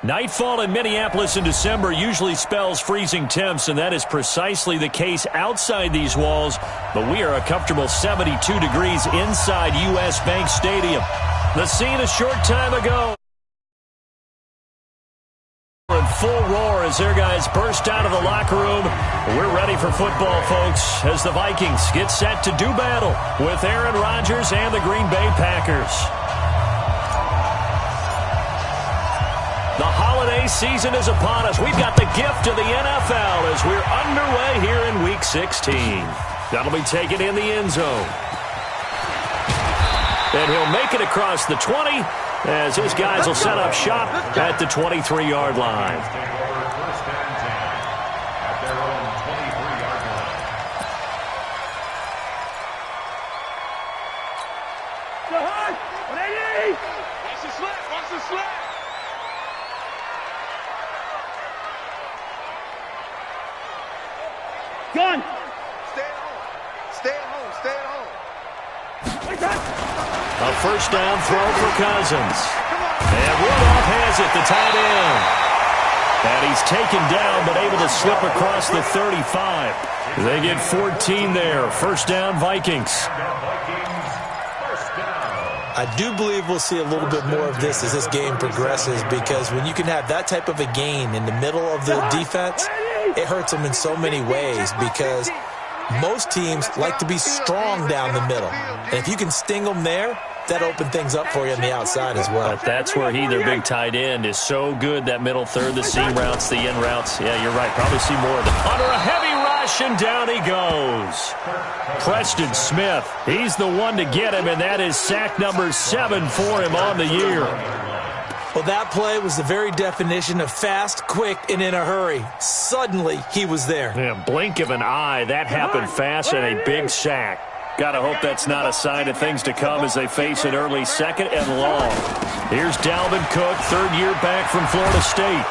Nightfall in Minneapolis in December usually spells freezing temps, and that is precisely the case outside these walls. But we are a comfortable 72 degrees inside U.S. Bank Stadium. The scene a short time ago. In full roar as their guys burst out of the locker room. We're ready for football, folks, as the Vikings get set to do battle with Aaron Rodgers and the Green Bay Packers. The holiday season is upon us. We've got the gift of the NFL as we're underway here in Week 16. That'll be taken in the end zone. And he'll make it across the 20 as his guys will set up shop at the 23-yard line. Watch the slap, watch the slap. Gun! Stay at home. Stay at home. Stay at home. A first down throw for Cousins. And Rudolph has it, the tight end. And he's taken down but able to slip across the 35. They get 14 there. First down, Vikings. I do believe we'll see a little bit more of this as this game progresses, because when you can have that type of a gain in the middle of the defense, it hurts them in so many ways, because most teams like to be strong down the middle. And if you can sting them there, that opens things up for you on the outside as well. But that's where their big tight end, is so good, that middle third, the seam routes, the in routes. Yeah, you're right. Probably see more of them. Under a heavy rush, and down he goes. Preston Smith, he's the one to get him, and that is sack number 7 for him on the year. Well, that play was the very definition of fast, quick, and in a hurry. Suddenly, he was there. Yeah, blink of an eye. That happened fast, and a big sack. Got to hope that's not a sign of things to come as they face an early 2nd and long. Here's Dalvin Cook, third-year back from Florida State.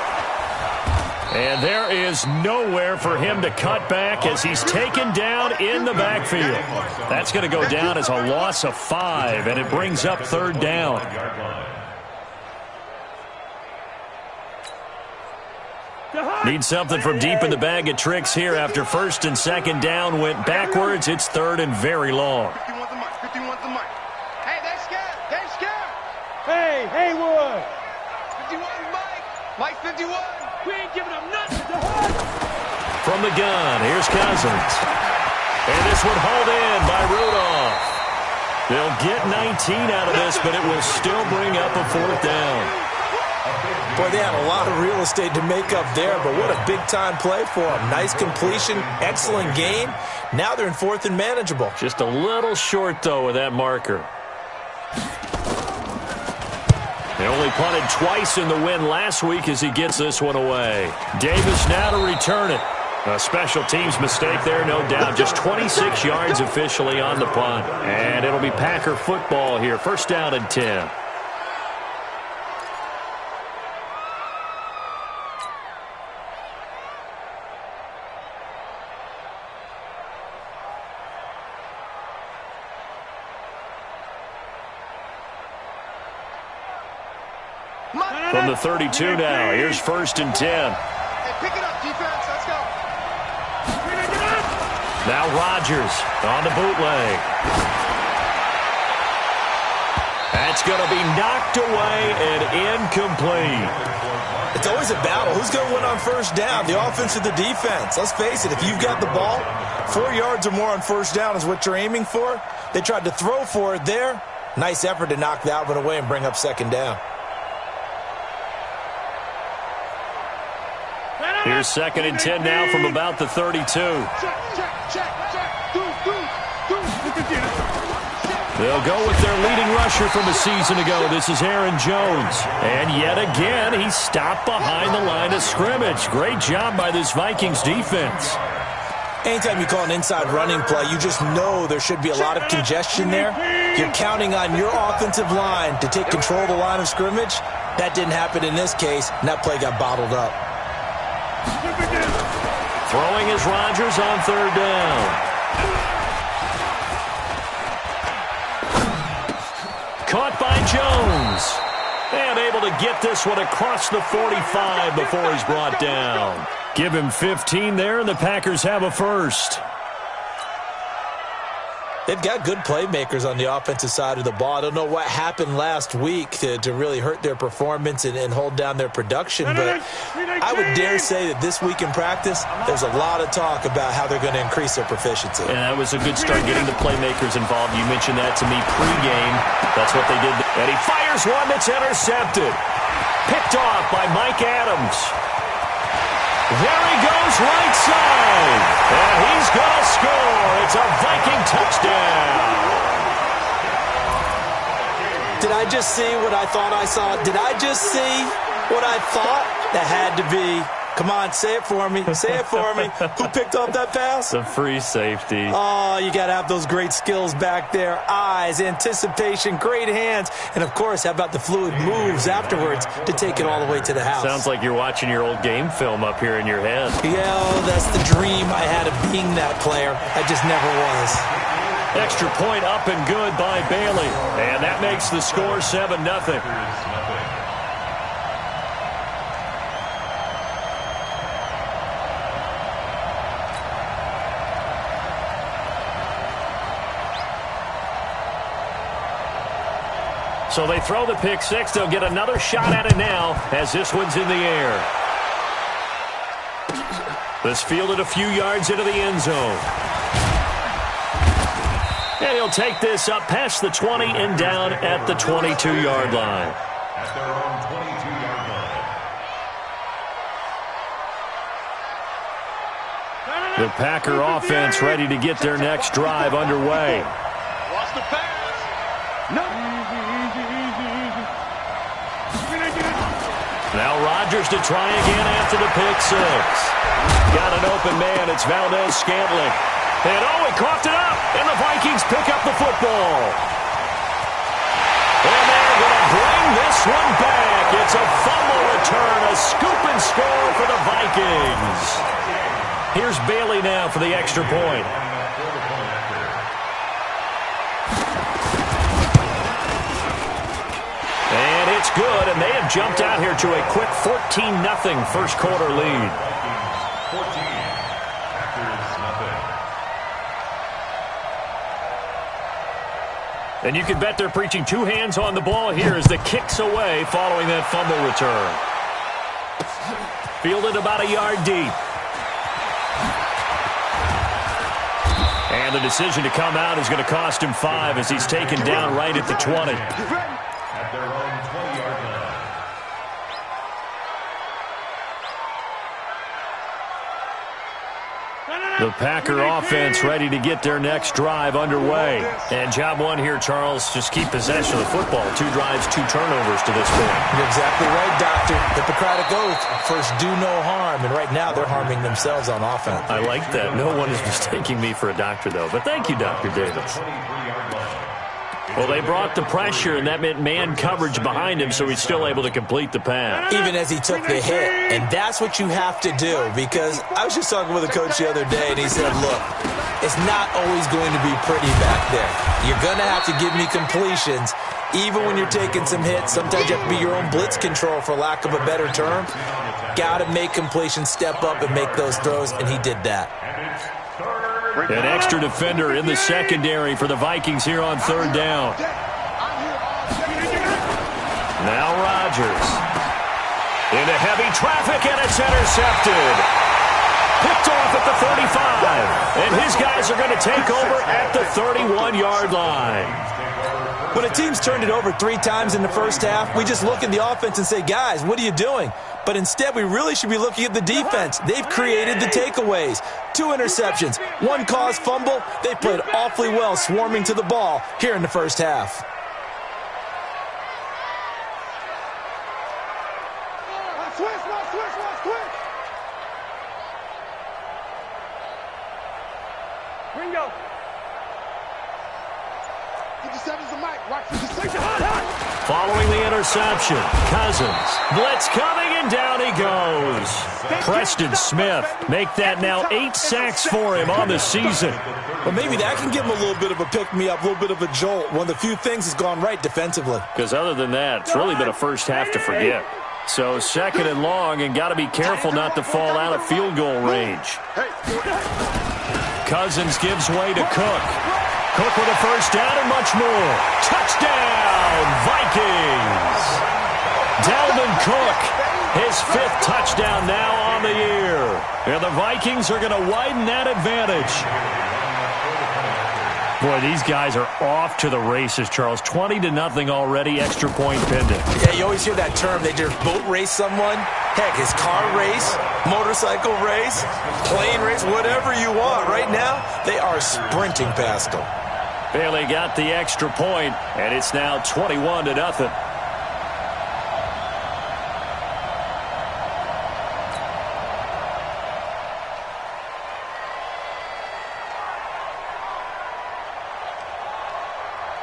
And there is nowhere for him to cut back as he's taken down in the backfield. That's going to go down as a loss of 5, and it brings up third down. Need something from deep in the bag of tricks here after first and second down went backwards. It's third and very long. 51 the mic. 51 the mic. Hey, they're scared. They're scared. Hey, Haywood. 51 Mike. Mike 51. We ain't giving them nothing. From the gun, here's Cousins. And this one hauled in by Rudolph. They'll get 19 out of this, but it will still bring up a fourth down. Boy, they had a lot of real estate to make up there, but what a big-time play for them. Nice completion, excellent game. Now they're in fourth and manageable. Just a little short, though, with that marker. They only punted twice in the win last week as he gets this one away. Davis now to return it. A special teams mistake there, no doubt. Just 26 yards officially on the punt. And it'll be Packer football here. First down and 10. From the 32 now, here's first and 10. Hey, pick it up, defense. Let's go. Now Rodgers on the bootleg. That's going to be knocked away and incomplete. It's always a battle. Who's going to win on first down, the offense or the defense? Let's face it, if you've got the ball, 4 yards or more on first down is what you're aiming for. They tried to throw for it there. Nice effort to knock that one away and bring up second down. Here's second and 10 now from about the 32. Check. They'll go with their leading rusher from a season ago. This is Aaron Jones. And yet again, he's stopped behind the line of scrimmage. Great job by this Vikings defense. Anytime you call an inside running play, you just know there should be a lot of congestion there. You're counting on your offensive line to take control of the line of scrimmage. That didn't happen in this case, and that play got bottled up. Throwing is Rodgers on third down. Caught by Jones. And able to get this one across the 45 before he's brought down. Give him 15 there, and the Packers have a first. They've got good playmakers on the offensive side of the ball. I don't know what happened last week to really hurt their performance and hold down their production, but I would dare say that this week in practice, there's a lot of talk about how they're going to increase their proficiency. And that was a good start, getting the playmakers involved. You mentioned that to me pregame. That's what they did. And he fires one that's intercepted. Picked off by Mike Adams. There he goes right side. And he's going to score. It's a Viking touchdown. Did I just see what I thought I saw? Did I just see what I thought? That had to be. Come on, say it for me. Say it for me. Who picked off that pass? The free safety. Oh, you got to have those great skills back there. Eyes, anticipation, great hands. And, of course, how about the fluid moves afterwards to take it all the way to the house? Sounds like you're watching your old game film up here in your head. Yeah, that's the dream I had of being that player. I just never was. Extra point up and good by Bailey. And that makes the score 7-0. So they throw the pick six. They'll get another shot at it now as this one's in the air. This fielded a few yards into the end zone. And he'll take this up past the 20 and down at the 22-yard line. At their own 22-yard line. The Packer offense ready to get their next drive underway. Watch the pass. No. Now Rodgers to try again after the pick six. Got an open man. It's Valdez-Scantling. And he coughed it up. And the Vikings pick up the football. And they're going to bring this one back. It's a fumble return. A scoop and score for the Vikings. Here's Bailey now for the extra point. And it's good, and they have jumped out here to a quick 14-0 first quarter lead. 14, Packers nothing. And you can bet they're preaching two hands on the ball here as the kick's away following that fumble return. Fielded about a yard deep. And the decision to come out is going to cost him 5 as he's taken down right at the 20. At their own 20-yard line. The Packer offense ready to get their next drive underway. And job one here, Charles, just keep possession of the football. 2 drives, 2 turnovers to this point. You're exactly right, Doctor. Hippocratic oath. First, do no harm. And right now, they're harming themselves on offense. I like that. No one is mistaking me for a doctor, though. But thank you, Dr. Davis. 23-yard line. Well, they brought the pressure, and that meant man coverage behind him, so he's still able to complete the pass. Even as he took the hit. And that's what you have to do, because I was just talking with a coach the other day, and he said, look, it's not always going to be pretty back there. You're going to have to give me completions, even when you're taking some hits. Sometimes you have to be your own blitz control, for lack of a better term. Got to make completions, step up, and make those throws, and he did that. An extra defender in the secondary for the Vikings here on third down. Now Rodgers. Into heavy traffic, and it's intercepted. Picked off at the 35. And his guys are going to take over at the 31-yard line. When a team's turned it over 3 times in the first half, we just look at the offense and say, guys, what are you doing? But instead, we really should be looking at the defense. They've created the takeaways. 2 interceptions, 1 caused fumble. They played awfully well swarming to the ball here in the first half. Get the 7's the mic. Watch the Following the interception, Cousins. Blitz coming, and down he goes. Preston Smith make that now 8 sacks for him on the season. Well, maybe that can give him a little bit of a pick-me-up, a little bit of a jolt. One of the few things has gone right defensively. Because other than that, it's really been a first half to forget. So 2nd and long, and got to be careful not to fall out of field goal range. Cousins gives way to Cook. Cook with a first down and much more. Touchdown, Vikings! Dalvin Cook, his 5th touchdown now on the year. And the Vikings are going to widen that advantage. Boy, these guys are off to the races, Charles. 20-0 already, extra point pending. Yeah, you always hear that term. They just boat race someone. Heck, his car race, motorcycle race, plane race, whatever you want. Right now, they are sprinting past them. Bailey got the extra point, and it's now 21-0.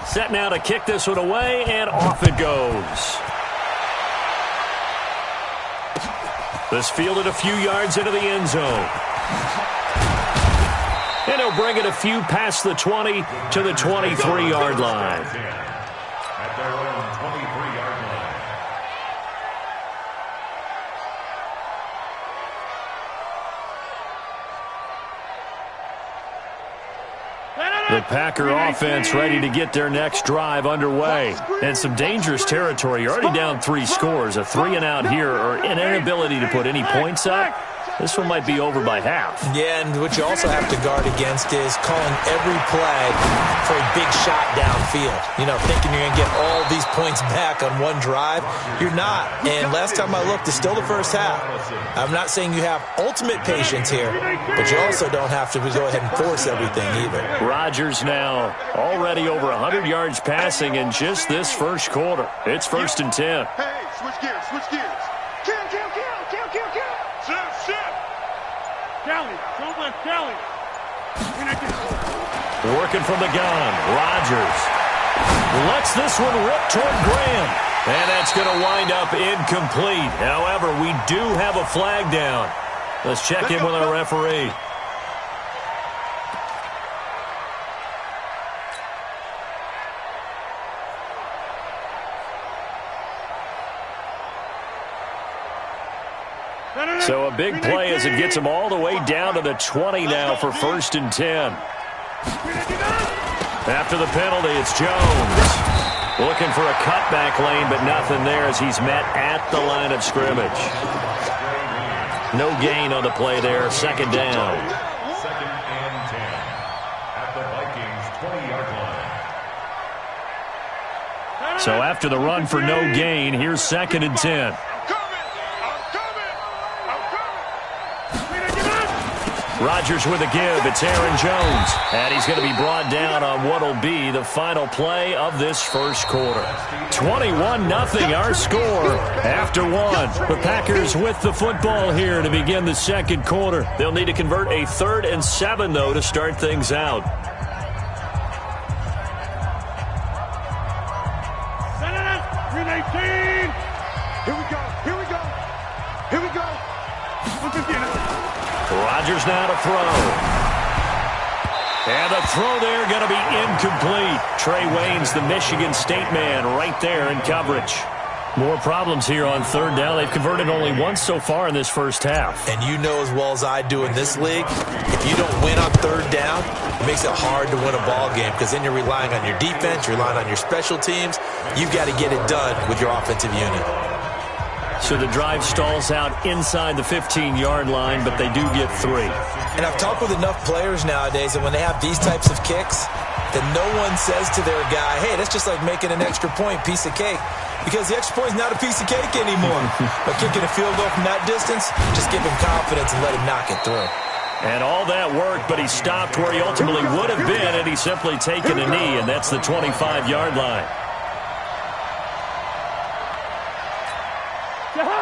Set now to kick this one away, and off it goes. This fielded a few yards into the end zone. And he'll bring it a few past the 20 to the 23-yard line. At their own 23-yard line. The Packer offense ready to get their next drive underway. And some dangerous territory. You're already down 3 scores. A 3-and-out here, or an inability to put any points up. This one might be over by half. Yeah, and what you also have to guard against is calling every play for a big shot downfield. You know, thinking you're going to get all these points back on one drive. You're not. And last time I looked, it's still the first half. I'm not saying you have ultimate patience here, but you also don't have to go ahead and force everything either. Rodgers now already over 100 yards passing in just this first quarter. It's 1st and 10. Hey, switch gears, switch gears. Kill. Shift. Kelly, don't let Kelly. Working from the gun, Rodgers lets this one rip toward Graham. And that's going to wind up incomplete. However, we do have a flag down. Let's check in with our referee. So a big play as it gets them all the way down to the 20 now for 1st and 10. After the penalty, it's Jones. Looking for a cutback lane, but nothing there as he's met at the line of scrimmage. No gain on the play there. 2nd down. 2nd and 10. At the Vikings' 20-yard line. So after the run for no gain, here's 2nd and 10. Rodgers with a give. It's Aaron Jones. And he's going to be brought down on what will be the final play of this first quarter. 21-0 our score after 1. The Packers with the football here to begin the 2nd quarter. They'll need to convert a 3rd and 7, though, to start things out. Here we go. Rodgers now to throw. And the throw there going to be incomplete. Trey Wayne's the Michigan State man right there in coverage. More problems here on 3rd down. They've converted only once so far in this first half. And you know as well as I do in this league, if you don't win on 3rd down, it makes it hard to win a ball game because then you're relying on your defense, you're relying on your special teams. You've got to get it done with your offensive unit. So the drive stalls out inside the 15-yard line, but they do get 3. And I've talked with enough players nowadays that when they have these types of kicks, that no one says to their guy, hey, that's just like making an extra point, piece of cake. Because the extra point is not a piece of cake anymore. But kicking a field goal from that distance, just give him confidence and let him knock it through. And all that worked, but he stopped where he ultimately would have been, and he's simply taken a knee, and that's the 25-yard line.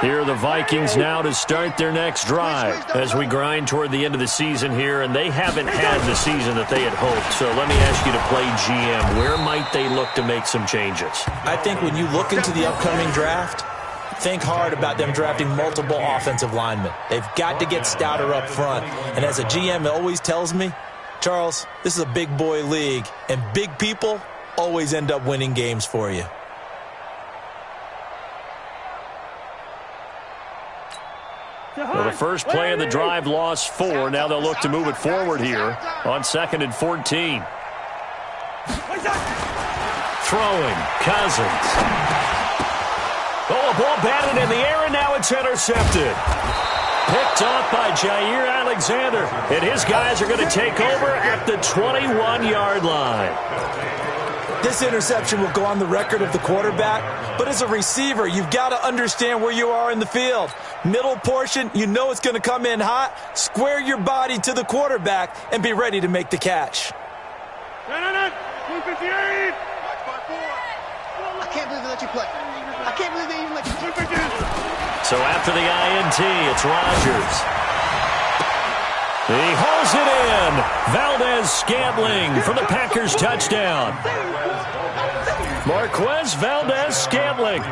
Here are the Vikings now to start their next drive as we grind toward the end of the season here, and they haven't had the season that they had hoped. So let me ask you to play GM. Where might they look to make some changes? I think when you look into the upcoming draft, think hard about them drafting multiple offensive linemen. They've got to get stouter up front. And as a GM, it always tells me, Charles, this is a big boy league, and big people always end up winning games for you. Well, the first play of the drive lost 4. Now they'll look to move it forward here on 2nd and 14. Throwing, Cousins. Oh, a ball batted in the air, and now it's intercepted. Picked off by Jair Alexander, and his guys are going to take over at the 21-yard line. This interception will go on the record of the quarterback, but as a receiver, you've got to understand where you are in the field. Middle portion, you know it's going to come in hot. Square your body to the quarterback and be ready to make the catch. I can't believe they let you play. I can't believe they even let you play. So after the INT, it's Rodgers. He hauls it in. Valdez-Scantling for the Packers touchdown. Marquez Valdez-Scantling,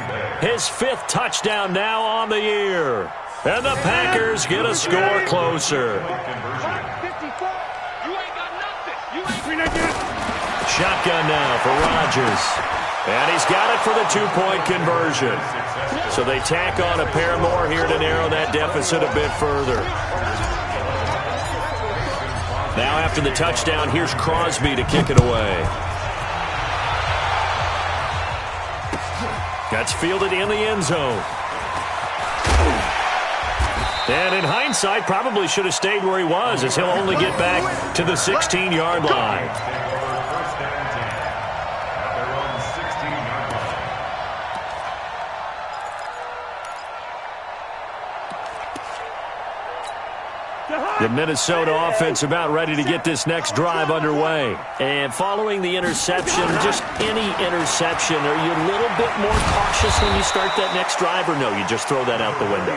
his 5th touchdown now on the year. And the Packers get a score closer. Shotgun now for Rodgers. And he's got it for the 2-point conversion. So they tack on a pair more here to narrow that deficit a bit further. Now after the touchdown, here's Crosby to kick it away. That's fielded in the end zone. And in hindsight, probably should have stayed where he was, as he'll only get back to the 16-yard line. The Minnesota offense about ready to get this next drive underway. And following the interception, just any interception, are you a little bit more cautious when you start that next drive, or no, you just throw that out the window?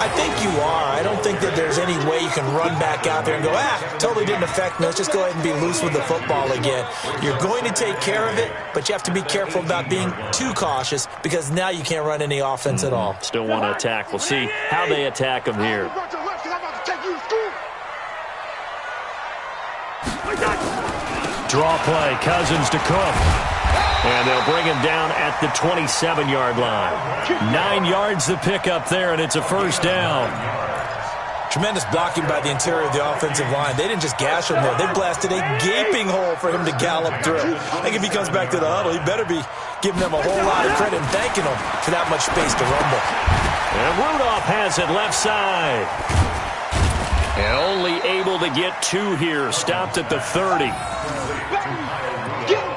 I think you are. I don't think that there's any way you can run back out there and go, totally didn't affect me. Let's just go ahead and be loose with the football again. You're going to take care of it, but you have to be careful about being too cautious because now you can't run any offense at all. Still want to attack. We'll see how they attack him here. Draw play, Cousins to Cook. And they'll bring him down at the 27-yard line. 9 yards the pick up there, and it's a first down. Tremendous blocking by the interior of the offensive line. They didn't just gash him there. They blasted a gaping hole for him to gallop through. I think if he comes back to the huddle, he better be giving them a whole lot of credit and thanking them for that much space to rumble. And Rudolph has it left side. And only able to get 2 here. Stopped at the 30.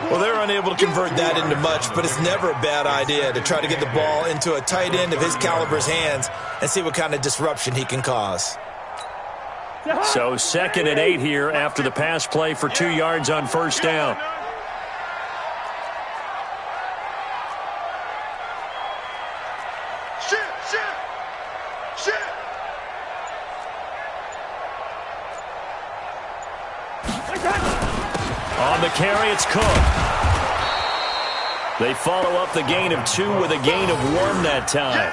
Well, they're unable to convert that into much, but it's never a bad idea to try to get the ball into a tight end of his caliber's hands and see what kind of disruption he can cause. So 2nd and 8 here after the pass play for 2 yards on first down. On the carry, it's Cook. They follow up the gain of 2 with a gain of 1 that time.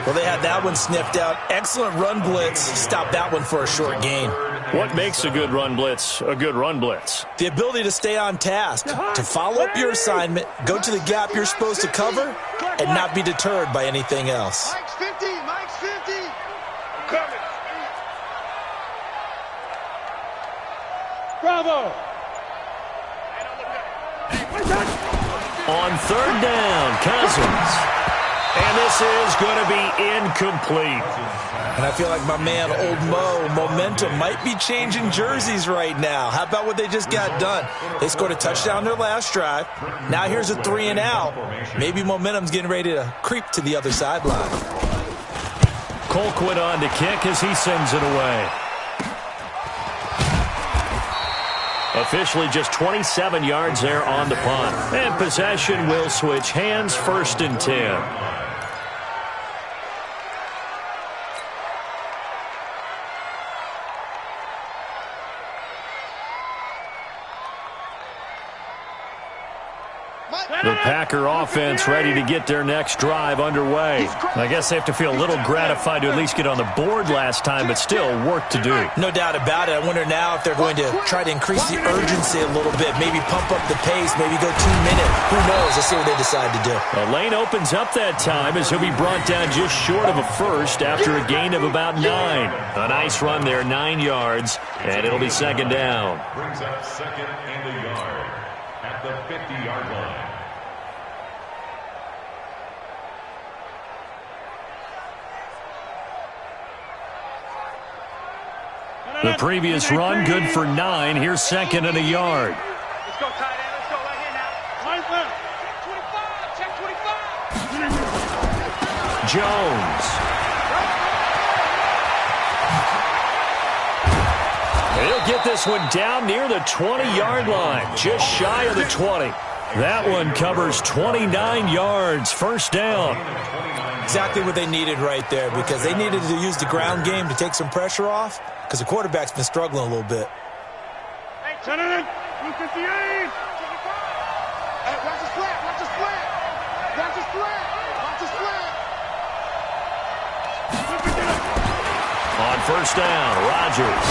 Well, they had that one sniffed out. Excellent run blitz. Stopped that one for a short gain. What makes a good run blitz a good run blitz? The ability to stay on task, to follow up your assignment, go to the gap you're supposed to cover, and not be deterred by anything else. Mike's 50. Mike's 50. Coming. Bravo. On 3rd down, Cousins. And this is going to be incomplete. And I feel like my man, Old Mo, momentum might be changing jerseys right now. How about what they just got done? They scored a touchdown their last drive. Now here's a 3 and out. Maybe momentum's getting ready to creep to the other sideline. Colquitt on to kick as he sends it away. Officially just 27 yards there on the punt. And possession will switch hands, 1st and 10. The Packer offense ready to get their next drive underway. I guess they have to feel a little gratified to at least get on the board last time, but still work to do. No doubt about it. I wonder now if they're going to try to increase the urgency a little bit, maybe pump up the pace, maybe go 2 minutes. Who knows? Let's see what they decide to do. The lane opens up that time as he'll be brought down just short of a first after a gain of about 9. A nice run there, 9 yards, and it'll be second down. Brings up second and a yard at the 50-yard line. The previous run, good for 9. Here's second and a yard. Let's go, tight end. Let's go right here now. Right left. Check 25. Jones. He'll get this one down near the 20-yard line, just shy of the 20. That one covers 29 yards, first down. Exactly what they needed right there, because they needed to use the ground game to take some pressure off, because the quarterback's been struggling a little bit. Hey, Send it in. 258. Hey, watch the slant. Watch the slant. Watch the slant. Watch the slant. On first down, Rodgers.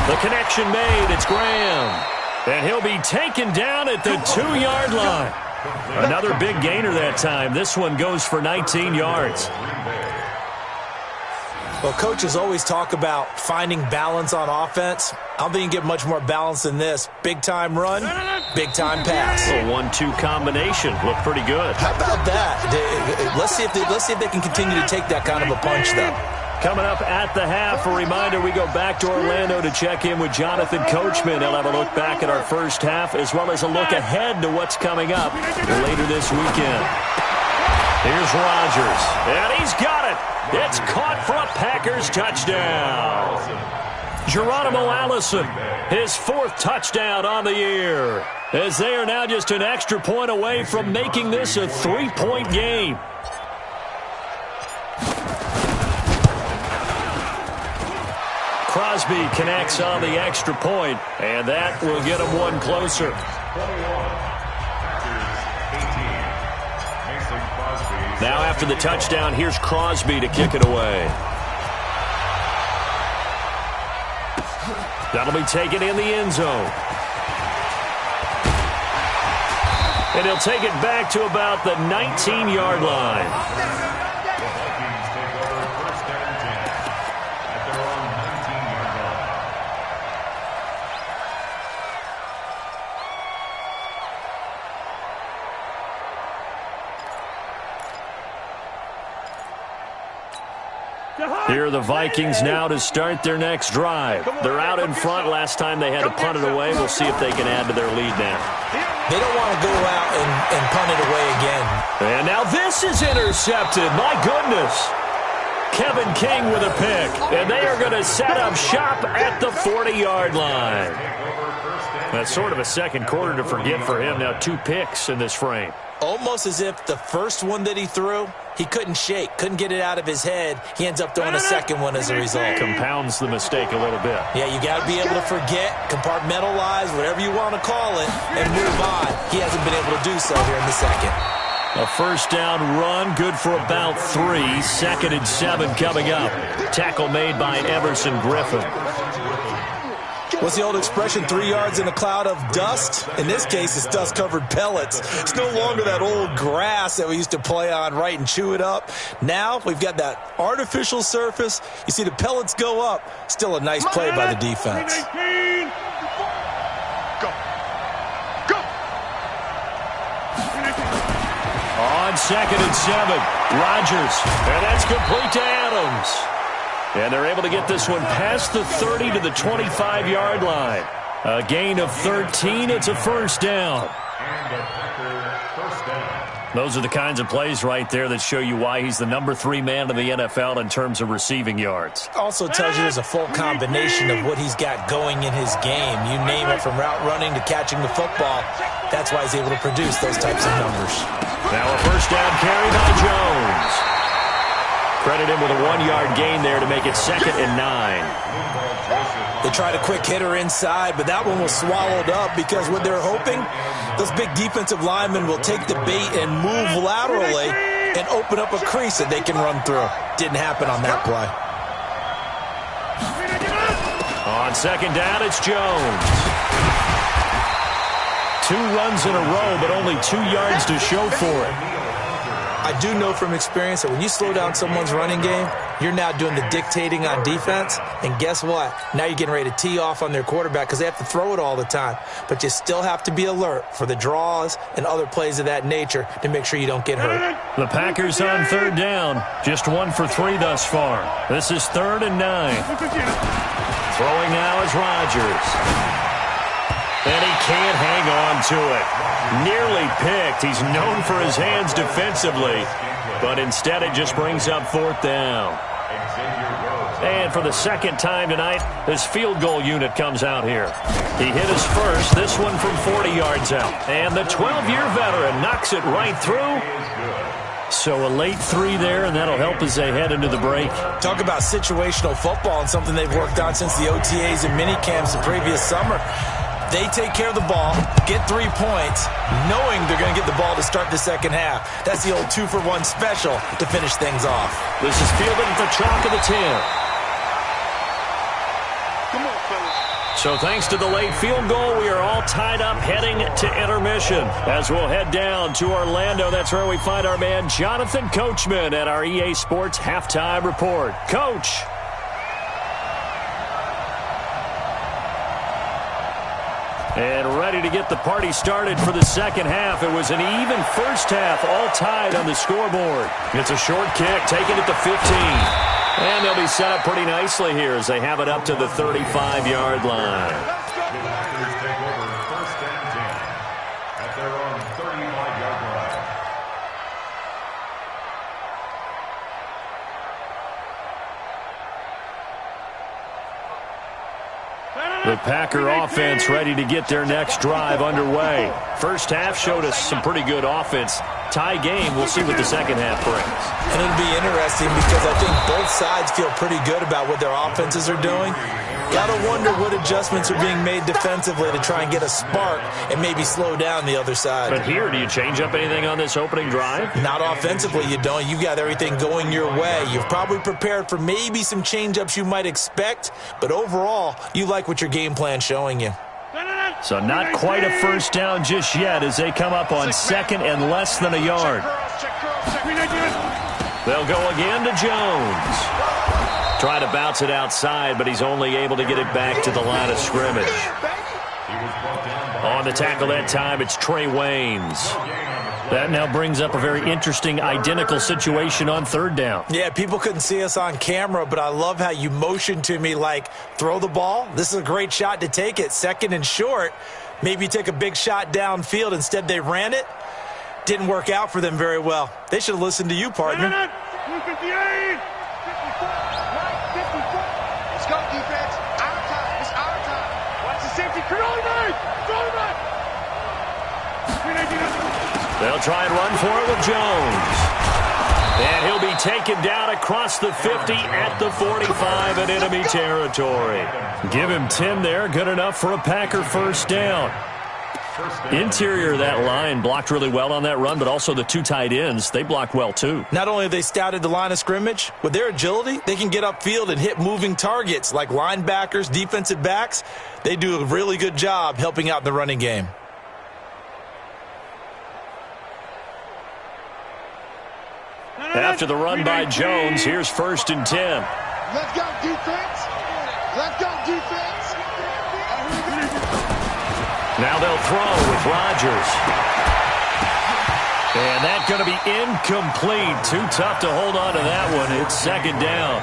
The connection made. It's Graham. And he'll be taken down at the 2-yard line. Another big gainer that time. This one goes for 19 yards. Well, coaches always talk about finding balance on offense. I don't think you get much more balance than this. Big-time run, big-time pass. A 1-2 combination. Looked pretty good. How about that? Let's see if they can continue to take that kind of a punch, though. Coming up at the half, a reminder, we go back to Orlando to check in with Jonathan Coachman. He'll have a look back at our first half, as well as a look ahead to what's coming up later this weekend. Here's Rodgers, and he's got it. It's caught for a Packers touchdown. Geronimo Allison, his 4th touchdown on the year, as they are now just an extra point away from making this a 3-point game. Crosby connects on the extra point, and that will get him one closer. Now after the touchdown, here's Crosby to kick it away. That'll be taken in the end zone. And he'll take it back to about the 19-yard line. Here are the Vikings now to start their next drive. They're out in front. Last time they had to punt it away. We'll see if they can add to their lead now. They don't want to go out and punt it away again. And now this is intercepted. My goodness. Kevin King with a pick. And they are going to set up shop at the 40-yard line. That's sort of a second quarter to forget for him. Now 2 picks in this frame. Almost as if the first one that he threw, he couldn't shake, couldn't get it out of his head. He ends up throwing a second one as a result. Compounds the mistake a little bit. Yeah, you got to be able to forget, compartmentalize, whatever you want to call it, and move on. He hasn't been able to do so here in the second. A first down run, good for about 3. 2nd and 7 coming up. Tackle made by Everson Griffin. What's the old expression, 3 yards in a cloud of dust? In this case, it's dust-covered pellets. It's no longer that old grass that we used to play on, right, and chew it up. Now we've got that artificial surface. You see the pellets go up. Still a nice play by the defense. Go. Go. On 2nd and 7, Rodgers. And that's complete to Adams. And they're able to get this one past the 30 to the 25-yard line. A gain of 13. It's a first down. Those are the kinds of plays right there that show you why he's the number 3 man in the NFL in terms of receiving yards. Also tells you there's a full combination of what he's got going in his game. You name it, from route running to catching the football. That's why he's able to produce those types of numbers. Now a first down carry by Jones. Credit him with a 1-yard gain there to make it 2nd and 9. They tried a quick hitter inside, but that one was swallowed up because what they're hoping, those big defensive linemen will take the bait and move laterally and open up a crease that they can run through. Didn't happen on that play. On 2nd down, it's Jones. 2 runs in a row, but only 2 yards to show for it. I do know from experience that when you slow down someone's running game, you're now doing the dictating on defense. And guess what? Now you're getting ready to tee off on their quarterback because they have to throw it all the time. But you still have to be alert for the draws and other plays of that nature to make sure you don't get hurt. The Packers on 3rd down. Just 1 for 3 thus far. This is 3rd and 9. Throwing now is Rodgers. And he can't hang on to it. Nearly picked. He's known for his hands defensively. But instead it just brings up 4th down. And for the 2nd time tonight, his field goal unit comes out here. He hit his first, this one from 40 yards out. And the 12-year veteran knocks it right through. So a late 3 there, and that'll help as they head into the break. Talk about situational football and something they've worked on since the OTAs and mini camps the previous summer. They take care of the ball, get 3 points, knowing they're going to get the ball to start the 2nd half. That's the old 2-for-1 special to finish things off. This is fielded at the chalk of the 10. Come on, fellas. So thanks to the late field goal, we are all tied up heading to intermission. As we'll head down to Orlando, that's where we find our man Jonathan Coachman at our EA Sports Halftime Report. Coach. And ready to get the party started for the 2nd half. It was an even first half, all tied on the scoreboard. It's a short kick, taken at the 15. And they'll be set up pretty nicely here as they have it up to the 35-yard line. Packers take over 1st and 10 at their own 35-yard line. The Packer offense ready to get their next drive underway. First half showed us some pretty good offense. Tie game, we'll see what the 2nd half brings. And it'll be interesting because I think both sides feel pretty good about what their offenses are doing. Gotta wonder what adjustments are being made defensively to try and get a spark and maybe slow down the other side. But here, do you change up anything on this opening drive? Not offensively, you don't. You got everything going your way. You've probably prepared for maybe some change-ups you might expect, but overall, you like what your game plan's showing you. So not quite a first down just yet as they come up on 2nd and less than a yard. They'll go again to Jones. Try to bounce it outside, but he's only able to get it back to the line of scrimmage. On the tackle that time, it's Trey Waynes. That now brings up a very interesting identical situation on 3rd down. Yeah, people couldn't see us on camera, but I love how you motioned to me like, throw the ball. This is a great shot to take it. 2nd and short. Maybe take a big shot downfield. Instead, they ran it. Didn't work out for them very well. They should have listened to you, partner. Let's go, defense. Our time. It's our time. Watch the safety. They'll try and run for it with Jones. And he'll be taken down across the 50 at the 45 in enemy territory. Give him 10 there. Good enough for a Packer first down. Interior of that line blocked really well on that run, but also the 2 tight ends, they blocked well too. Not only have they scouted the line of scrimmage, with their agility, they can get upfield and hit moving targets like linebackers, defensive backs. They do a really good job helping out the running game. After the run by Jones, here's 1st and 10. Let's go, defense. Let's go, defense. Now they'll throw with Rodgers. And that's going to be incomplete. Too tough to hold on to that one. It's 2nd down.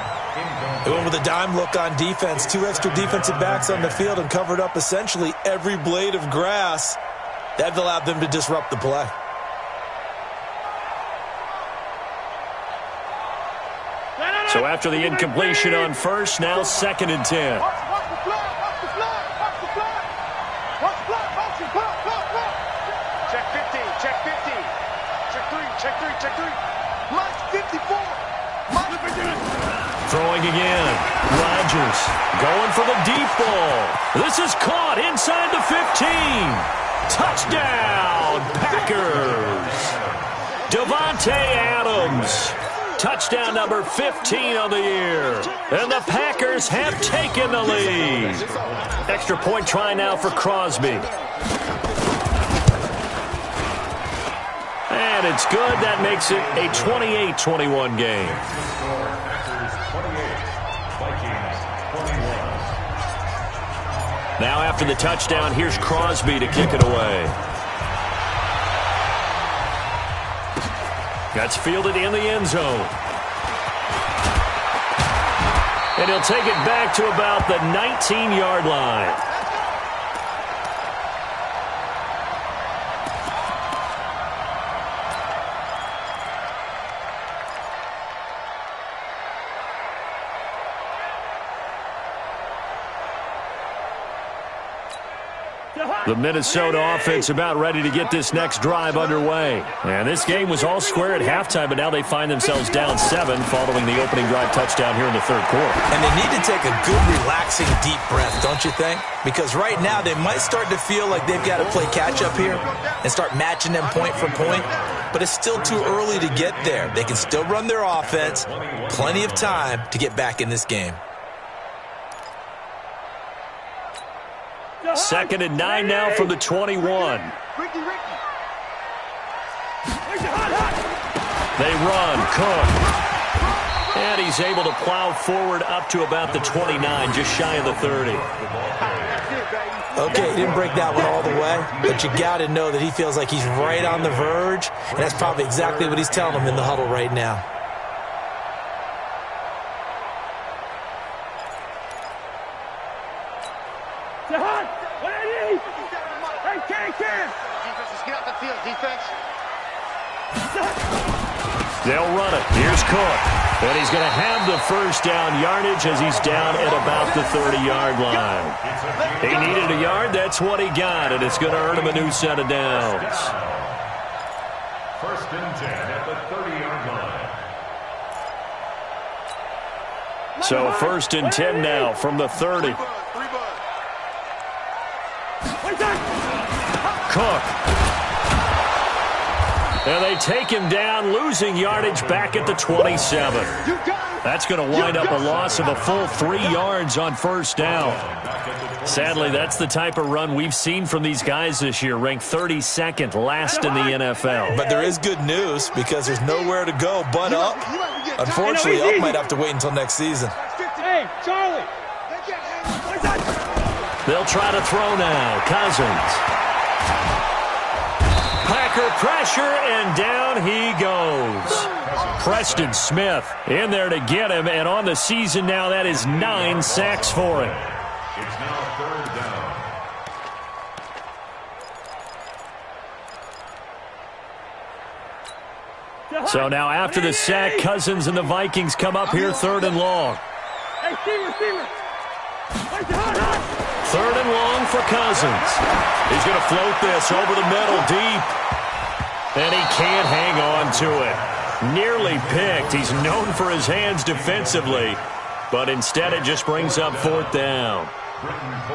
They went with a dime look on defense. 2 extra defensive backs on the field and covered up essentially every blade of grass. That allowed them to disrupt the play. So after the incompletion on 1st, now 2nd and 10. Watch the flag, watch the flag, watch the flag. Watch the flag, watch the flag. Check 15, check 15. Check 3, check 3, check 3. Mark 54. Mark 54. Throwing again. Rodgers going for the deep ball. This is caught inside the 15. Touchdown, Packers. Davante Adams. Touchdown number 15 of the year. And the Packers have taken the lead. Extra point try now for Crosby. And it's good. That makes it a 28-21 game. Now after the touchdown, here's Crosby to kick it away. That's fielded in the end zone. And he'll take it back to about the 19-yard line. The Minnesota offense about ready to get this next drive underway. And this game was all square at halftime, but now they find themselves down 7 following the opening drive touchdown here in the third quarter. And they need to take a good, relaxing, deep breath, don't you think? Because right now they might start to feel like they've got to play catch-up here and start matching them point for point. But it's still too early to get there. They can still run their offense. Plenty of time to get back in this game. 2nd and 9 now from the 21. They run. Cook. And he's able to plow forward up to about the 29, just shy of the 30. Okay, he didn't break that one all the way, but you got to know that he feels like he's right on the verge, and that's probably exactly what he's telling them in the huddle right now. They'll run it. Here's Cook. And he's going to have the first down yardage as he's down at about the 30-yard line. He needed a yard. That's what he got, and it's going to earn him a new set of downs. 1st and 10 at the 30-yard line. So 1st and 10 now from the 30. Cook. And they take him down, losing yardage back at the 27. That's going to wind up a loss of a full 3 yards on first down. Sadly, that's the type of run we've seen from these guys this year, ranked 32nd last in the NFL. But there is good news because there's nowhere to go but up. Unfortunately, up might have to wait until next season. Hey, Charlie. They'll try to throw now. Cousins. Packer pressure, and down he goes. Preston Smith in there to get him, and on the season now, that is 9 sacks for him. It's now 3rd down. So now after the sack, Cousins and the Vikings come up here 3rd and long. Hey, Steven. 3rd and long for Cousins. He's going to float this over the middle deep. And he can't hang on to it. Nearly picked. He's known for his hands defensively. But instead it just brings up 4th down.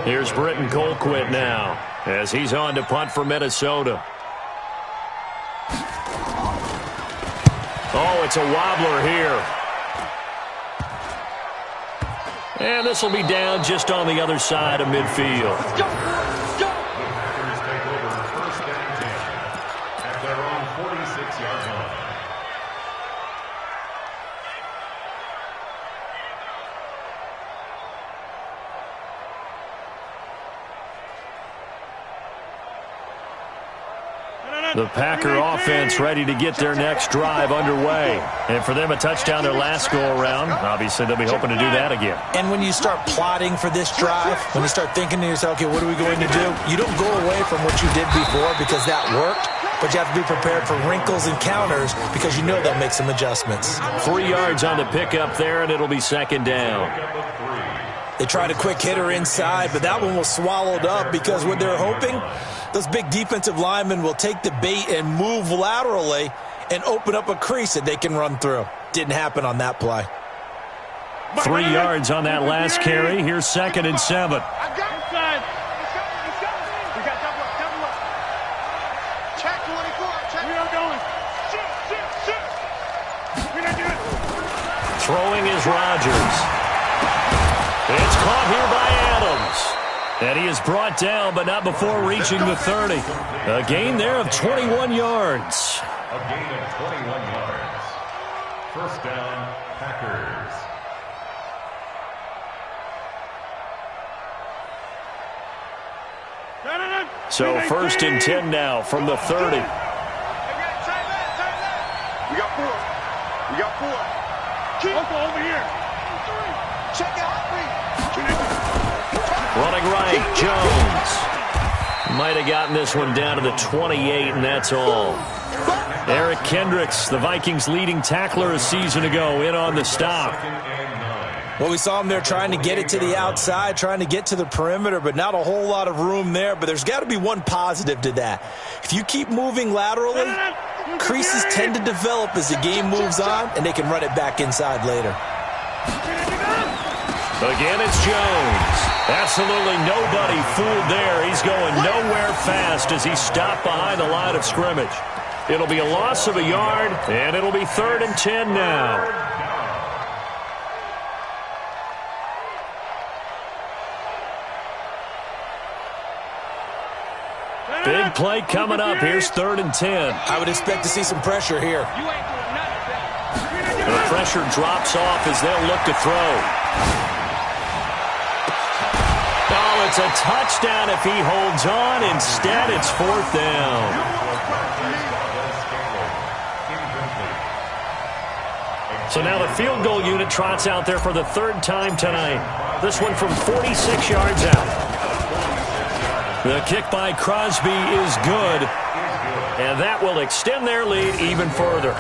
Here's Britton Colquitt now as he's on to punt for Minnesota. Oh, it's a wobbler here. And this will be down just on the other side of midfield. The Packers take over 1st and 10 at their own 46-yard line. The Packer offense ready to get their next drive underway. And for them, a touchdown their last go-around. Obviously, they'll be hoping to do that again. And when you start plotting for this drive, when you start thinking to yourself, okay, what are we going to do? You don't go away from what you did before because that worked, but you have to be prepared for wrinkles and counters because you know they'll make some adjustments. 3 yards on the pickup there, and it'll be 2nd down. They tried a quick hitter inside, but that one was swallowed up because what they're hoping, those big defensive linemen will take the bait and move laterally and open up a crease that they can run through. Didn't happen on that play. 3 yards on that last carry. Here's 2nd and 7. I got inside. We got double up. Check 24. Check. We are going. Shit. We're not doing it. Throwing is Rodgers. It's caught here by Adams. And he is brought down, but not before reaching the 30. A gain there of 21 yards. A gain of 21 yards. First down, Packers. So 1st and 10 now from the 30. We got 4. Keep over here. Check it out. Running right, Jones. Might have gotten this one down to the 28, and that's all. Eric Kendricks, the Vikings' leading tackler a season ago, in on the stop. Well, we saw him there trying to get it to the outside, trying to get to the perimeter, but not a whole lot of room there. But there's got to be one positive to that. If you keep moving laterally, creases tend to develop as the game moves on, and they can run it back inside later. Again, it's Jones. Absolutely nobody fooled there. He's going nowhere fast as he's stopped behind the line of scrimmage. It'll be a loss of a yard, and it'll be 3rd and 10 now. Big play coming up. Here's 3rd and 10. I would expect to see some pressure here. The pressure drops off as they'll look to throw. Oh, it's a touchdown if he holds on. Instead, it's 4th down. So now the field goal unit trots out there for the 3rd time tonight. This one from 46 yards out. The kick by Crosby is good, and that will extend their lead even further.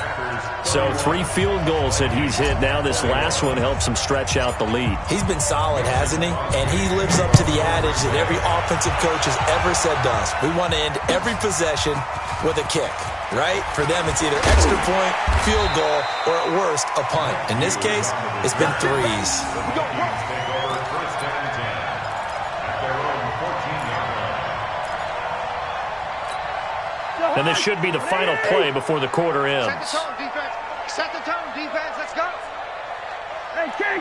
So 3 field goals that he's hit now. This last one helps him stretch out the lead. He's been solid, hasn't he? And he lives up to the adage that every offensive coach has ever said to us. We want to end every possession with a kick, right? For them, it's either extra point, field goal, or at worst, a punt. In this case, it's been 3s. And this should be the final play before the quarter ends. Set the tone, defense. Set the tone, defense. Let's go. Hey, Ken.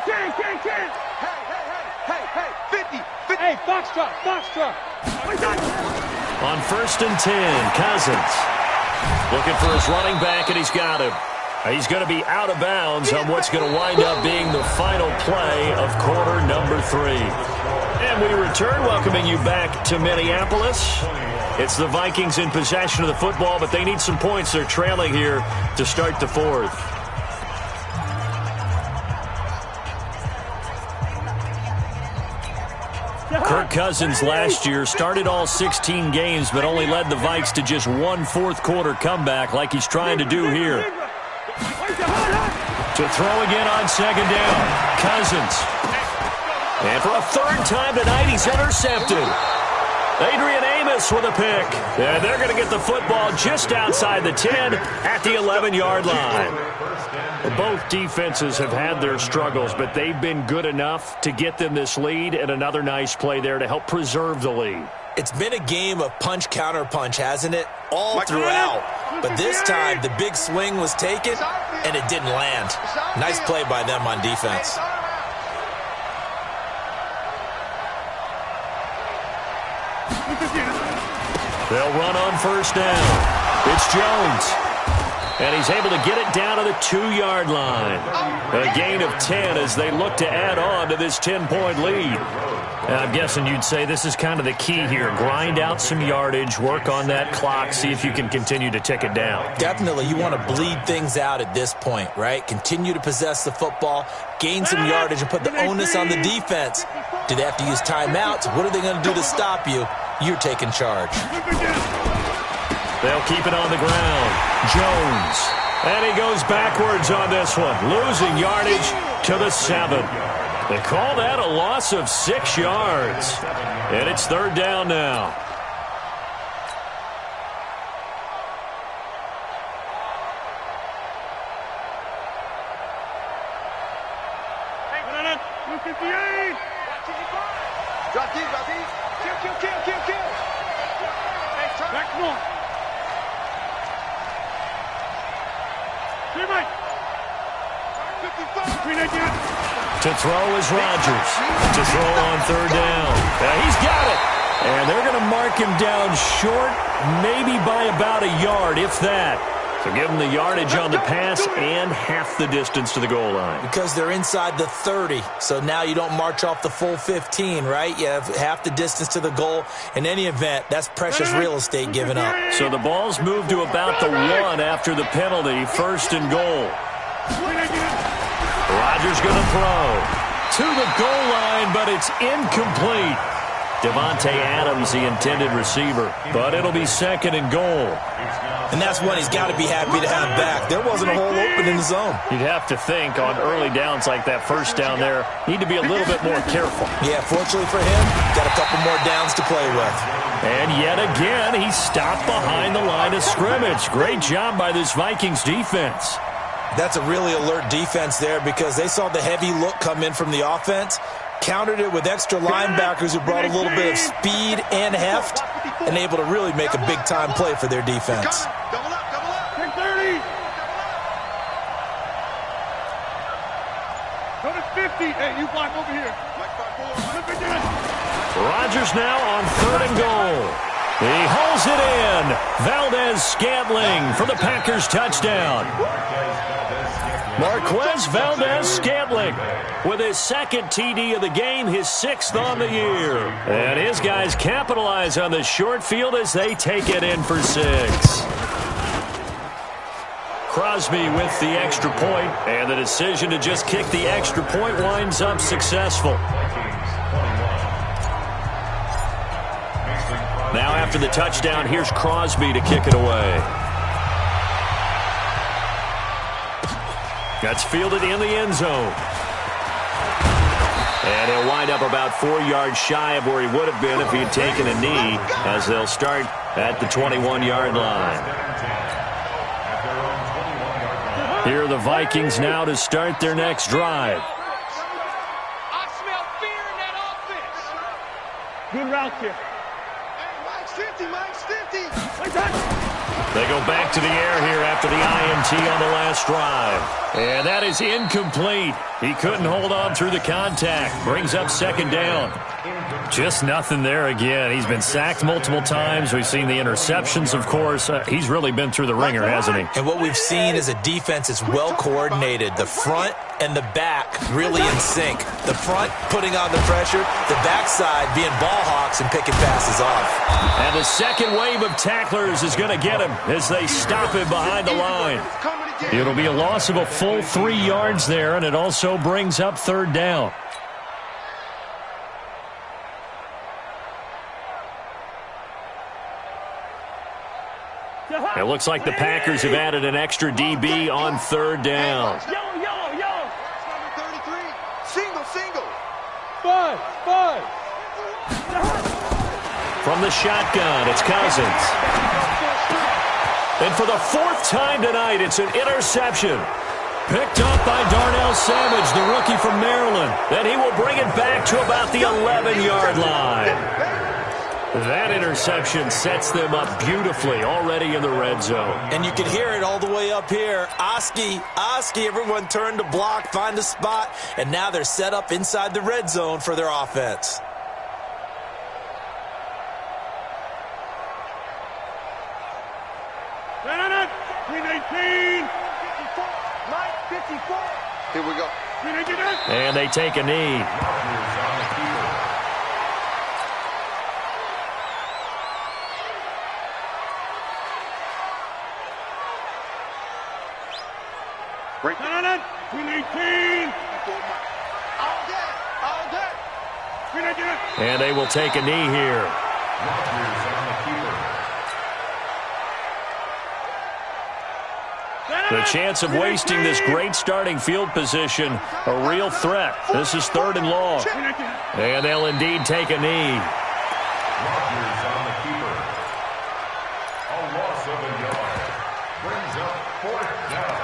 Hey, 50. Hey, box truck. On 1st and 10, Cousins. Looking for his running back, and he's got him. He's going to be out of bounds on what's going to wind up being the final play of quarter number 3. And we return, welcoming you back to Minneapolis. It's the Vikings in possession of the football, but they need some points. They're trailing here to start the 4th. Kirk Cousins last year started all 16 games, but only led the Vikes to just 1 fourth-quarter comeback like he's trying to do here. To throw again on 2nd down, Cousins. And for a 3rd time tonight, he's intercepted. Adrian Amos with a pick. And they're going to get the football just outside the 10 at the 11-yard line. Both defenses have had their struggles, but they've been good enough to get them this lead, and another nice play there to help preserve the lead. It's been a game of punch-counter-punch, hasn't it? All throughout. But this time, the big swing was taken, and it didn't land. Nice play by them on defense. They'll run on 1st down. It's Jones. And he's able to get it down to the 2-yard line. A gain of 10 as they look to add on to this 10-point lead. And I'm guessing you'd say this is kind of the key here. Grind out some yardage, work on that clock, see if you can continue to tick it down. Definitely, you want to bleed things out at this point, right? Continue to possess the football, gain some yardage, and put the onus on the defense. Do they have to use timeouts? What are they going to do to stop you? You're taking charge. They'll keep it on the ground. Jones. And he goes backwards on this one, losing yardage to the 7. They call that a loss of 6 yards. And it's 3rd down now. 258. Drop deep, drop deep. Kill. Hey, turn. Back north. Teammate. 55. Green again. To throw is Rodgers. To throw on third down. He's got it. And they're going to mark him down short, maybe by about a yard, if that. So give them the yardage on the pass and half the distance to the goal line. Because they're inside the 30, so now you don't march off the full 15, right? You have half the distance to the goal. In any event, that's precious real estate given up. So the ball's moved to about the 1 after the penalty, first and goal. Rodgers going to throw to the goal line, but it's incomplete. Devontae Adams, the intended receiver, but it'll be second and goal. And that's one he's got to be happy to have back. There wasn't a hole open in the zone. You'd have to think on early downs like that, first down there, need to be a little bit more careful. Yeah, fortunately for him, got a couple more downs to play with. And yet again, he stopped behind the line of scrimmage. Great job by this Vikings defense. That's a really alert defense there because they saw the heavy look come in from the offense, countered it with extra linebackers who brought a little bit of speed and heft, and able to really make a big-time play for their defense. Double up. 30. Go to 50. Hey, you block over here. Flip it in. Rodgers now on third and goal. He hauls it in. Valdez-Scantling for the Packers touchdown. Marquez Valdez-Scantling with his second TD of the game, his 6th on the year. And his guys capitalize on the short field as they take it in for 6. Crosby with the extra point, and the decision to just kick the extra point winds up successful. Now after the touchdown, here's Crosby to kick it away. That's fielded in the end zone. And he'll wind up about 4 yards shy of where he would have been if he had taken a knee, as they'll start at the 21-yard line. Here are the Vikings now to start their next drive. I smell fear in that offense. Good route here. Hey, Mike's 50. They go back to the air here after the INT on the last drive. And that is incomplete. He couldn't hold on through the contact. Brings up second down. Just nothing there again. He's been sacked multiple times. We've seen the interceptions, of course. He's really been through the ringer, hasn't he? And what we've seen is a defense that's well coordinated. The front and the back really in sync. The front putting on the pressure, the backside being ball hawks and picking passes off. And the second wave of tacklers is going to get him as they stop him behind the line. It'll be a loss of a full 3 yards there, and it also brings up third down. It looks like the Packers have added an extra DB on third down. Yellow. 33. Single. 5. From the shotgun, it's Cousins. And for the 4th time tonight, it's an interception. Picked up by Darnell Savage, the rookie from Maryland. Then he will bring it back to about the 11-yard line. That interception sets them up beautifully already in the red zone. And you can hear it all the way up here. Oski, everyone turned to block, find a spot, and now they're set up inside the red zone for their offense. Green 18. 54. Here we go. And they take a knee. Green 18. All day. And they will take a knee here. The chance of wasting this great starting field position, a real threat. This is third and long. And they'll indeed take a knee. Rodgers on the keeper. A loss of a yard. Brings up fourth down.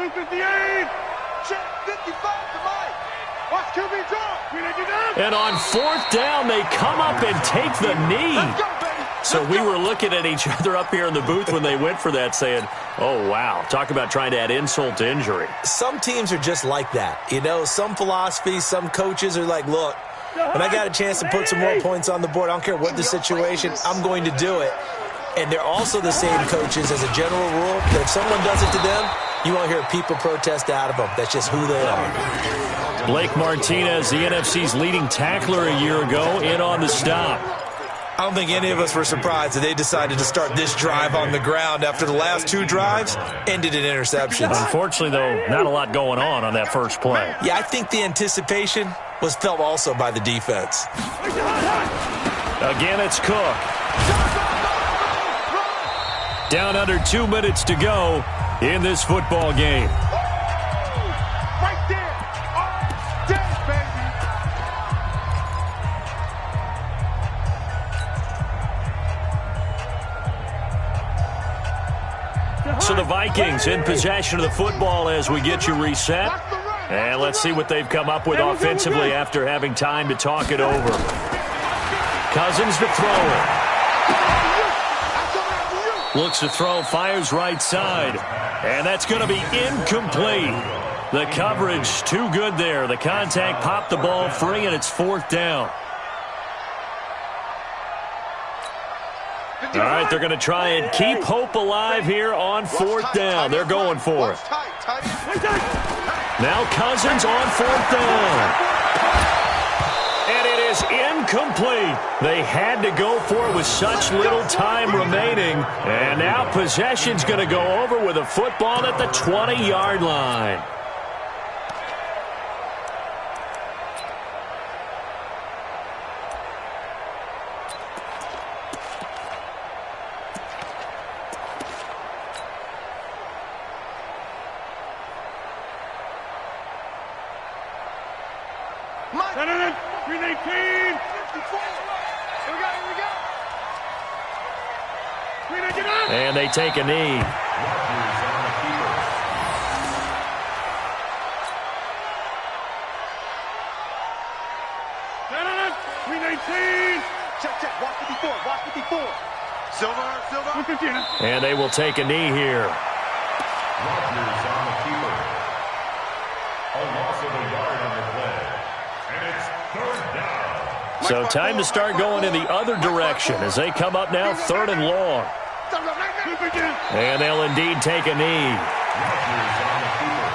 Blue 58. Check 55 to Mike. Watch QB drop. We need you down. And on fourth down, they come up and take the knee. Let's go, baby. So we were looking at each other up here in the booth when they went for that saying, oh, wow, talk about trying to add insult to injury. Some teams are just like that. You know, some philosophies, some coaches are like, look, when I got a chance to put some more points on the board, I don't care what the situation, I'm going to do it. And they're also the same coaches as a general rule that if someone does it to them, you won't hear people protest out of them. That's just who they are. Blake Martinez, the NFC's leading tackler a year ago, in on the stop. I don't think any of us were surprised that they decided to start this drive on the ground after the last two drives ended in interceptions. Unfortunately, though, not a lot going on that first play. Yeah, I think the anticipation was felt also by the defense. Again, it's Cook. Down under 2 minutes to go in this football game. Right there. All day, baby. So the Vikings in possession of the football as we get you reset. And let's see what they've come up with offensively after having time to talk it over. Cousins to throw it. Looks to throw, fires right side. And that's going to be incomplete. The coverage too good there. The contact popped the ball free, and it's fourth down. All right, they're going to try and keep hope alive here on fourth down. They're going for it. Now Cousins on fourth down. And it is incomplete. They had to go for it with such little time remaining. And now possession's going to go over with a football at the 20-yard line. And they take a knee. Check. Watch 54. Watch 54. Silver. And they will take a knee here. Rodgers on the keeper. A loss of a yard on the play. And it's third down. So time to start going in the other direction as they come up now third and long. And they'll indeed take a knee. Rodgers on the keeper.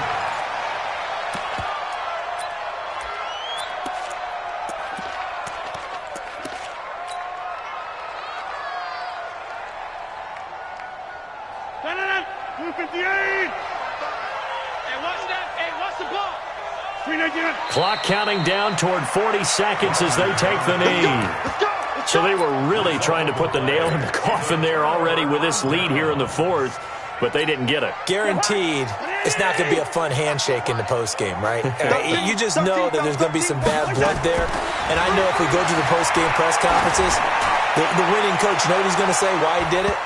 Blue 58. Hey, watch the ball. Clock counting down toward 40 seconds as they take the knee. So they were really trying to put the nail in the coffin there already with this lead here in the fourth, but they didn't get it. Guaranteed, it's not going to be a fun handshake in the postgame, right? You just know that there's going to be some bad blood there. And I know if we go to the postgame press conferences, the winning coach, you know what he's going to say, why he did it?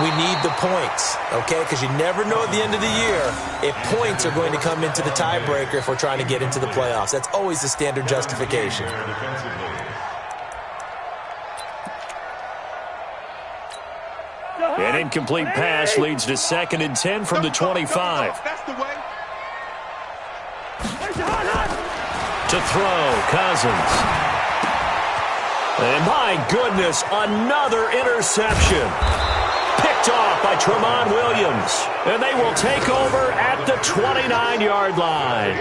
We need the points, okay? Because you never know at the end of the year if points are going to come into the tiebreaker if we're trying to get into the playoffs. That's always the standard justification. An incomplete pass leads to 2nd and 10 from the 25. That's the way. To throw, Cousins. And my goodness, another interception. Picked off by Tremont Williams. And they will take over at the 29-yard line.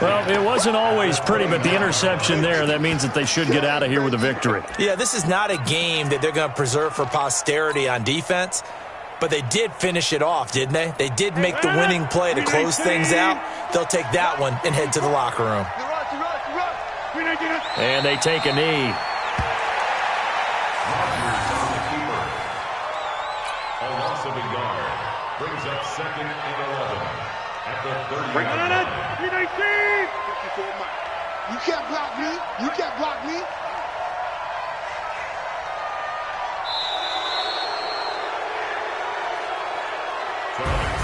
Well, it wasn't always pretty, but the interception there, that means that they should get out of here with a victory. Yeah, this is not a game that they're going to preserve for posterity on defense, but they did finish it off, didn't they? They did make the winning play to close things out. They'll take that one and head to the locker room. And they take a knee. A loss of a yard brings up 2nd and 11 at the 30-yard line. You can't block me. You can't block me.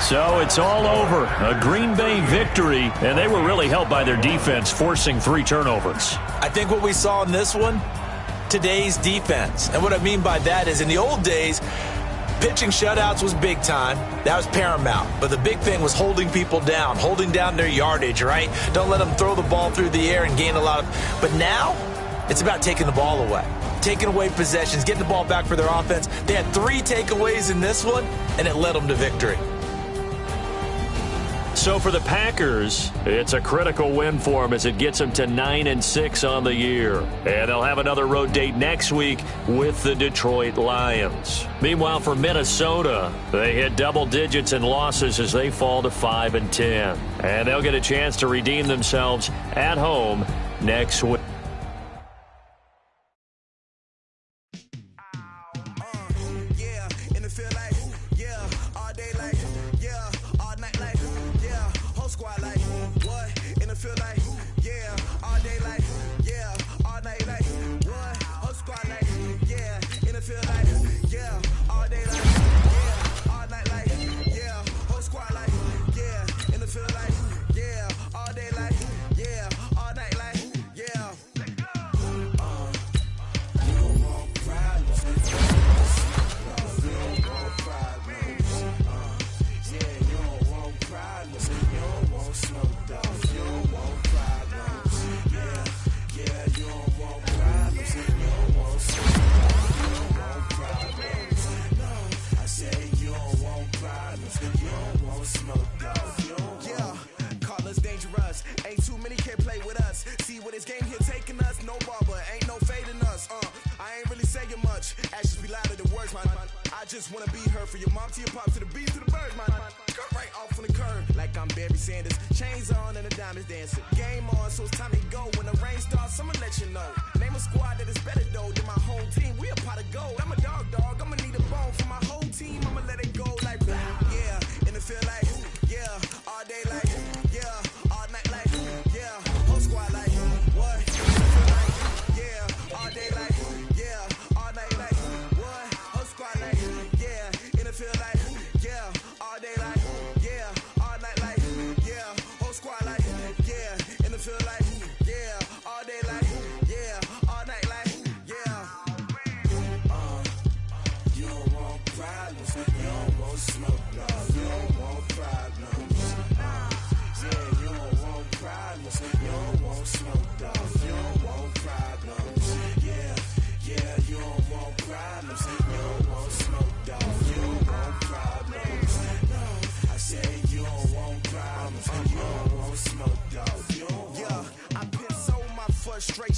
So it's all over. A Green Bay victory, and they were really helped by their defense, forcing 3 turnovers. I think what we saw in this one, today's defense. And what I mean by that is in the old days, pitching shutouts was big time. That was paramount. But the big thing was holding people down, holding down their yardage, right? Don't let them throw the ball through the air and gain a lot of... But now, it's about taking the ball away. Taking away possessions, getting the ball back for their offense. They had 3 takeaways in this one, and it led them to victory. So for the Packers, it's a critical win for them as it gets them to 9-6 on the year. And they'll have another road date next week with the Detroit Lions. Meanwhile, for Minnesota, they hit double digits in losses as they fall to 5-10. And they'll get a chance to redeem themselves at home next week.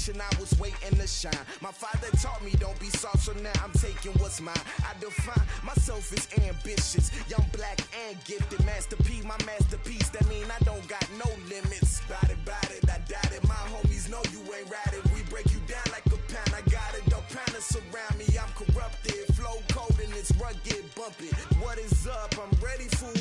I was waiting to shine. My father taught me don't be soft, so now I'm taking what's mine. I define myself as ambitious, young, black, and gifted. Master P, my masterpiece. That mean I don't got no limits. Bout it, I doubt it. My homies know you ain't ratted. We break you down like a pound. I got it, don't panic surround me. I'm corrupted, flow cold and it's rugged, bump it. What is up? I'm ready for